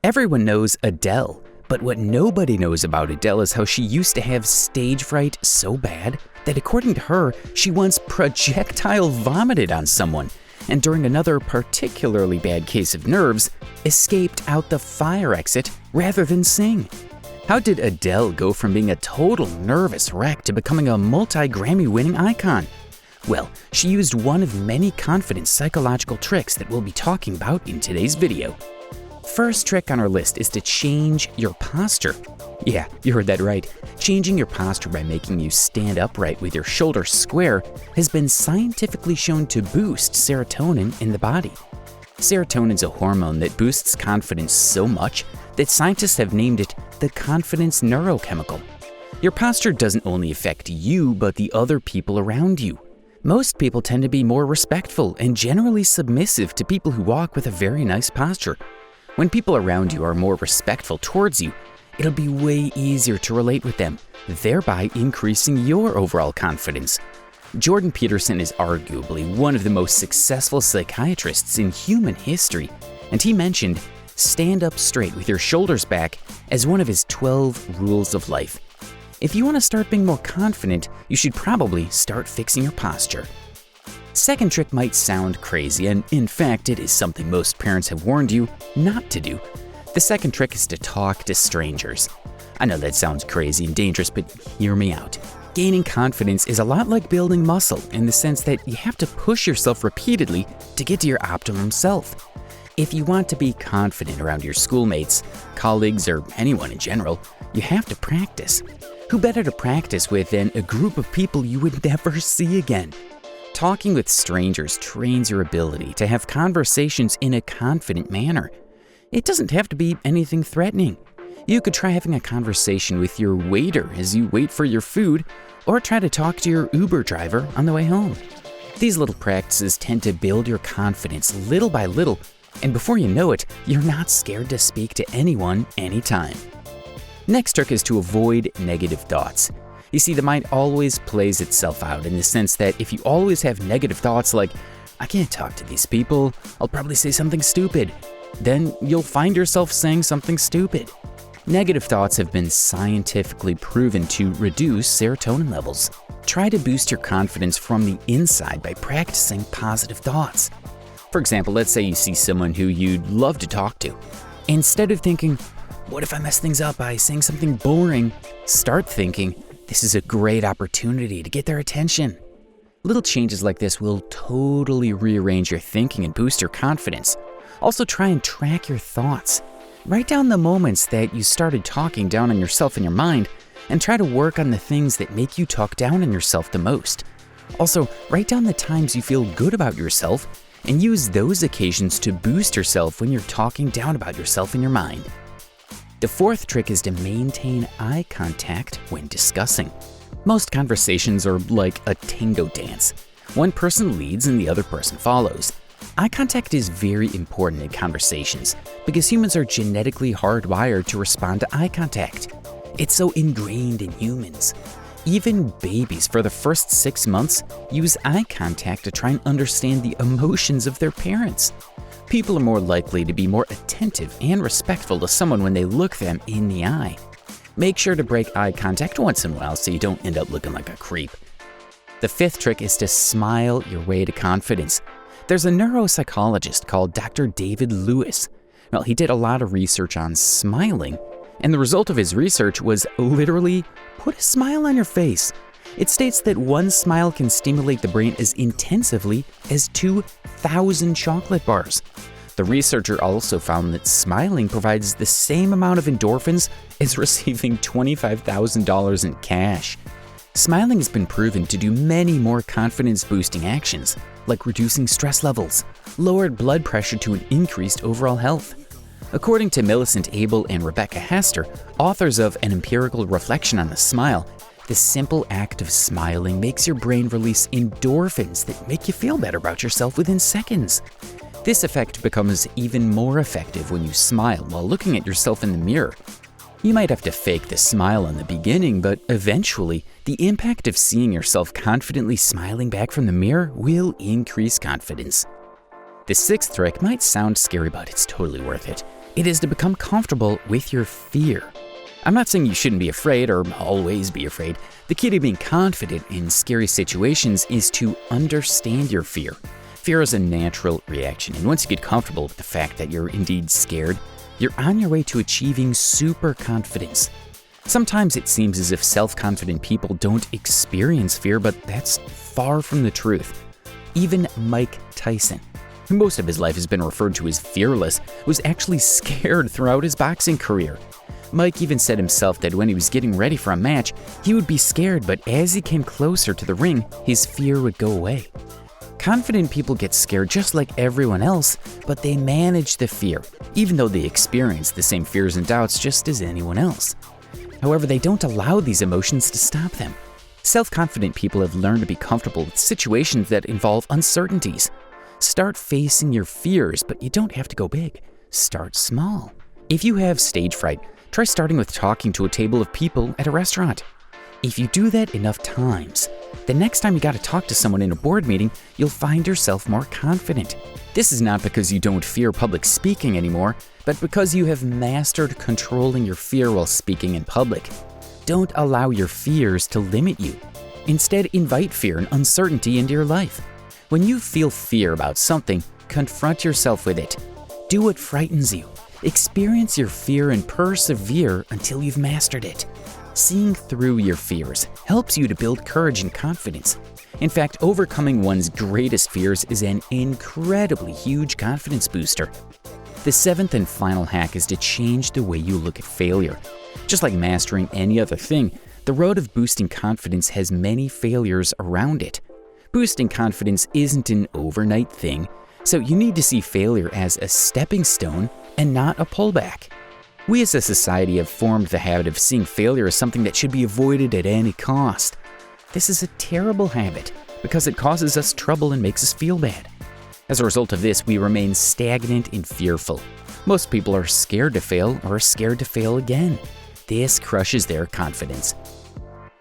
Everyone knows Adele, but what nobody knows about Adele is how she used to have stage fright so bad that according to her, she once projectile-vomited on someone, and during another particularly bad case of nerves, escaped out the fire exit rather than sing. How did Adele go from being a total nervous wreck to becoming a multi-Grammy-winning icon? Well, she used one of many confidence psychological tricks that we'll be talking about in today's video. First trick on our list is to change your posture. Yeah, you heard that right. Changing your posture by making you stand upright with your shoulders square has been scientifically shown to boost serotonin in the body. Serotonin is a hormone that boosts confidence so much that scientists have named it the confidence neurochemical. Your posture doesn't only affect you, but the other people around you. Most people tend to be more respectful and generally submissive to people who walk with a very nice posture. When people around you are more respectful towards you, it'll be way easier to relate with them, thereby increasing your overall confidence. Jordan Peterson is arguably one of the most successful psychiatrists in human history, and he mentioned stand up straight with your shoulders back as one of his 12 rules of life. If you want to start being more confident, you should probably start fixing your posture. Second trick might sound crazy, and in fact, it is something most parents have warned you not to do. The second trick is to talk to strangers. I know that sounds crazy and dangerous, but hear me out. Gaining confidence is a lot like building muscle in the sense that you have to push yourself repeatedly to get to your optimum self. If you want to be confident around your schoolmates, colleagues, or anyone in general, you have to practice. Who better to practice with than a group of people you would never see again? Talking with strangers trains your ability to have conversations in a confident manner. It doesn't have to be anything threatening. You could try having a conversation with your waiter as you wait for your food, or try to talk to your Uber driver on the way home. These little practices tend to build your confidence little by little, and before you know it, you're not scared to speak to anyone anytime. Next trick is to avoid negative thoughts. You see, the mind always plays itself out in the sense that if you always have negative thoughts like, I can't talk to these people, I'll probably say something stupid, then you'll find yourself saying something stupid. Negative thoughts have been scientifically proven to reduce serotonin levels. Try to boost your confidence from the inside by practicing positive thoughts. For example, let's say you see someone who you'd love to talk to. Instead of thinking, what if I mess things up by saying something boring? Start thinking, this is a great opportunity to get their attention. Little changes like this will totally rearrange your thinking and boost your confidence. Also, try and track your thoughts. Write down the moments that you started talking down on yourself in your mind, and try to work on the things that make you talk down on yourself the most. Also, write down the times you feel good about yourself, and use those occasions to boost yourself when you're talking down about yourself in your mind. The fourth trick is to maintain eye contact when discussing. Most conversations are like a tango dance. One person leads and the other person follows. Eye contact is very important in conversations because humans are genetically hardwired to respond to eye contact. It's so ingrained in humans. Even babies for the first 6 months use eye contact to try and understand the emotions of their parents. People are more likely to be more attentive and respectful to someone when they look them in the eye. Make sure to break eye contact once in a while so you don't end up looking like a creep. The fifth trick is to smile your way to confidence. There's a neuropsychologist called Dr. David Lewis. Well, he did a lot of research on smiling, and the result of his research was literally put a smile on your face. It states that one smile can stimulate the brain as intensively as 2,000 chocolate bars. The researcher also found that smiling provides the same amount of endorphins as receiving $25,000 in cash. Smiling has been proven to do many more confidence-boosting actions, like reducing stress levels, lowered blood pressure to an increased overall health. According to Millicent Abel and Rebecca Hester, authors of An Empirical Reflection on the Smile, the simple act of smiling makes your brain release endorphins that make you feel better about yourself within seconds. This effect becomes even more effective when you smile while looking at yourself in the mirror. You might have to fake the smile in the beginning, but eventually, the impact of seeing yourself confidently smiling back from the mirror will increase confidence. The sixth trick might sound scary, but it's totally worth it. It is to become comfortable with your fear. I'm not saying you shouldn't be afraid or always be afraid. The key to being confident in scary situations is to understand your fear. Fear is a natural reaction, and once you get comfortable with the fact that you're indeed scared, you're on your way to achieving super confidence. Sometimes it seems as if self-confident people don't experience fear, but that's far from the truth. Even Mike Tyson, who most of his life has been referred to as fearless, was actually scared throughout his boxing career. Mike even said himself that when he was getting ready for a match, he would be scared, but as he came closer to the ring, his fear would go away. Confident people get scared just like everyone else, but they manage the fear, even though they experience the same fears and doubts just as anyone else. However, they don't allow these emotions to stop them. Self-confident people have learned to be comfortable with situations that involve uncertainties. Start facing your fears, but you don't have to go big. Start small. If you have stage fright, try starting with talking to a table of people at a restaurant. If you do that enough times, the next time you got to talk to someone in a board meeting, you'll find yourself more confident. This is not because you don't fear public speaking anymore, but because you have mastered controlling your fear while speaking in public. Don't allow your fears to limit you. Instead, invite fear and uncertainty into your life. When you feel fear about something, confront yourself with it. Do what frightens you. Experience your fear and persevere until you've mastered it. Seeing through your fears helps you to build courage and confidence. In fact, overcoming one's greatest fears is an incredibly huge confidence booster. The seventh and final hack is to change the way you look at failure. Just like mastering any other thing, the road of boosting confidence has many failures around it. Boosting confidence isn't an overnight thing, so you need to see failure as a stepping stone and not a pullback. We as a society have formed the habit of seeing failure as something that should be avoided at any cost. This is a terrible habit because it causes us trouble and makes us feel bad. As a result of this, we remain stagnant and fearful. Most people are scared to fail or are scared to fail again. This crushes their confidence.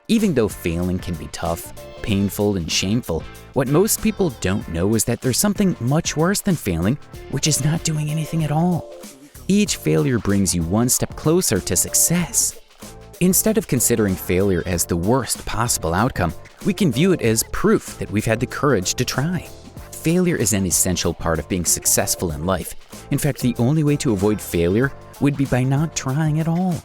Even though failing can be tough, painful, and shameful, what most people don't know is that there's something much worse than failing, which is not doing anything at all. Each failure brings you one step closer to success. Instead of considering failure as the worst possible outcome, we can view it as proof that we've had the courage to try. Failure is an essential part of being successful in life. In fact, the only way to avoid failure would be by not trying at all.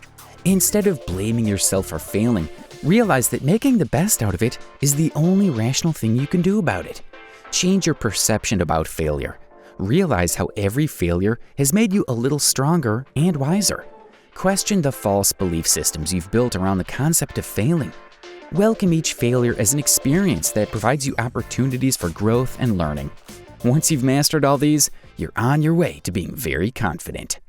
Instead of blaming yourself for failing, realize that making the best out of it is the only rational thing you can do about it. Change your perception about failure. Realize how every failure has made you a little stronger and wiser. Question the false belief systems you've built around the concept of failing. Welcome each failure as an experience that provides you opportunities for growth and learning. Once you've mastered all these, you're on your way to being very confident.